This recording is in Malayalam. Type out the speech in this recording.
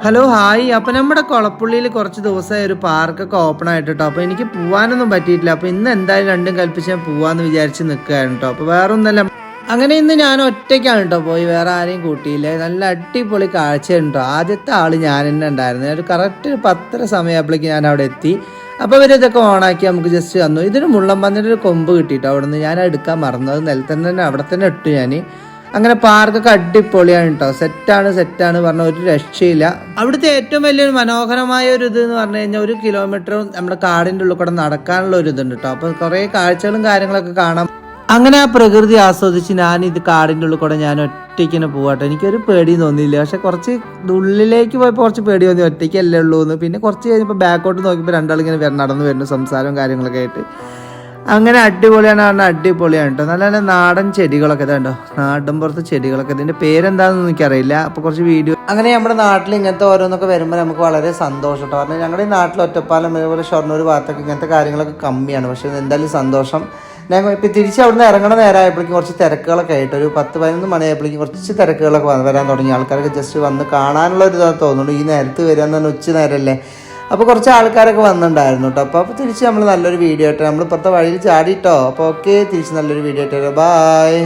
Hello hi. അപ്പം നമ്മുടെ കുളപ്പുള്ളിയിൽ കുറച്ച് ദിവസമായി ഒരു പാർക്കൊക്കെ ഓപ്പൺ ആയിട്ട് കേട്ടോ. അപ്പോൾ എനിക്ക് പോകാനൊന്നും പറ്റിയിട്ടില്ല. അപ്പോൾ ഇന്ന് എന്തായാലും രണ്ടും കൽപ്പിച്ച് ഞാൻ പോകാമെന്ന് വിചാരിച്ച് നിൽക്കുകയാണ് കേട്ടോ. അപ്പോൾ വേറെ ഒന്നല്ല, അങ്ങനെ ഇന്ന് ഞാൻ ഒറ്റയ്ക്കാണ് കേട്ടോ പോയി, വേറെ ആരെയും കൂട്ടിയില്ല. നല്ല അടിപൊളി കാഴ്ചയുണ്ട് കേട്ടോ. ആദ്യത്തെ ആൾ ഞാൻ തന്നെ ഉണ്ടായിരുന്നു. ഒരു കറക്റ്റ് 10 സമയമായപ്പോഴേക്ക് ഞാൻ അവിടെ എത്തി. അപ്പോൾ ഇവരിതൊക്കെ ഓണാക്കി നമുക്ക് ജസ്റ്റ് തന്നു. ഇതിന് മുള്ളംപന്നിൻ്റെ ഒരു കൊമ്പ് കിട്ടിയിട്ടോ. അവിടെ നിന്ന് ഞാൻ എടുക്കാൻ മറന്നു. അത് നിലത്തന്നെ തന്നെ അവിടെ തന്നെ ഇട്ടു ഞാൻ. അങ്ങനെ പാർക്കൊക്കെ അടിപൊളിയാണ് കേട്ടോ. സെറ്റാണ് പറഞ്ഞ ഒരു രക്ഷയില്ല. അവിടുത്തെ ഏറ്റവും വലിയൊരു മനോഹരമായ ഒരു ഇത് എന്ന് പറഞ്ഞു കഴിഞ്ഞാൽ 1 കിലോമീറ്റർ നമ്മുടെ കാടിൻ്റെ ഉള്ളിൽ കൂടെ നടക്കാനുള്ള ഒരു ഇതുണ്ട് കേട്ടോ. അപ്പോൾ കുറേ കാഴ്ചകളും കാര്യങ്ങളൊക്കെ കാണാം. അങ്ങനെ ആ പ്രകൃതി ആസ്വദിച്ച് ഞാൻ ഇത് കാടിൻ്റെ ഉള്ളിൽ കൂടെ ഞാൻ ഒറ്റയ്ക്കിനെ പോവാട്ടോ. എനിക്കൊരു പേടിയും തോന്നിയില്ല. പക്ഷെ കുറച്ച് ഉള്ളിലേക്ക് പോയപ്പോൾ കുറച്ച് പേടി തോന്നി, ഒറ്റയ്ക്കല്ലേ ഉള്ളൂ എന്ന്. പിന്നെ കുറച്ച് കഴിഞ്ഞപ്പോൾ ബാക്കോട്ട് നോക്കിയപ്പോൾ രണ്ടാളിങ്ങനെ നടന്നു വരുന്നു, സംസാരവും കാര്യങ്ങളൊക്കെ ആയിട്ട്. അങ്ങനെ അടിപൊളിയാണ് കേട്ടോ. നല്ല നല്ല നാടൻ ചെടികളൊക്കെ ഇതുണ്ടോ, നാടൻ പുറത്ത് ചെടികളൊക്കെ. ഇതിൻ്റെ പേരെന്താണെന്ന് എനിക്കറിയില്ല. അപ്പോൾ കുറച്ച് വീഡിയോ അങ്ങനെ നമ്മുടെ നാട്ടിൽ ഇങ്ങനത്തെ ഓരോന്നൊക്കെ വരുമ്പോൾ നമുക്ക് വളരെ സന്തോഷം കേട്ടോ. കാരണം ഞങ്ങളുടെ ഈ നാട്ടിൽ ഒറ്റപ്പാലം അതേപോലെ ഷൊർണൂർ ഭാഗത്തൊക്കെ ഇങ്ങനത്തെ കാര്യങ്ങളൊക്കെ കമ്മിയാണ്. പക്ഷേ എന്തായാലും സന്തോഷം. ഞങ്ങൾ ഇപ്പോൾ തിരിച്ച് അവിടെ നിന്ന് ഇറങ്ങണ നേരമായപ്പോഴേക്കും കുറച്ച് തിരക്കുകളൊക്കെ ആയിട്ട് ഒരു 10-11 മണിയായപ്പോഴേക്കും കുറച്ച് തിരക്കുകളൊക്കെ വരാൻ തുടങ്ങി. ആൾക്കാരൊക്കെ ജസ്റ്റ് വന്ന് കാണാനുള്ള ഒരു ഇതാ തോന്നുന്നു. ഈ നേരത്ത് വരിക എന്ന് പറഞ്ഞാൽ ഉച്ച നേരമല്ലേ. അപ്പോൾ കുറച്ച് ആൾക്കാരൊക്കെ വന്നിട്ടുണ്ടായിരുന്നു കേട്ടോ. അപ്പോൾ തിരിച്ച് നമ്മൾ നല്ലൊരു വീഡിയോ ആയിട്ട് നമ്മൾ ഇപ്പോഴത്തെ വഴിയിൽ ചാടിയിട്ടോ. അപ്പോൾ ഓക്കെ, തിരിച്ച് നല്ലൊരു വീഡിയോ ആയിട്ട്. ബായ്.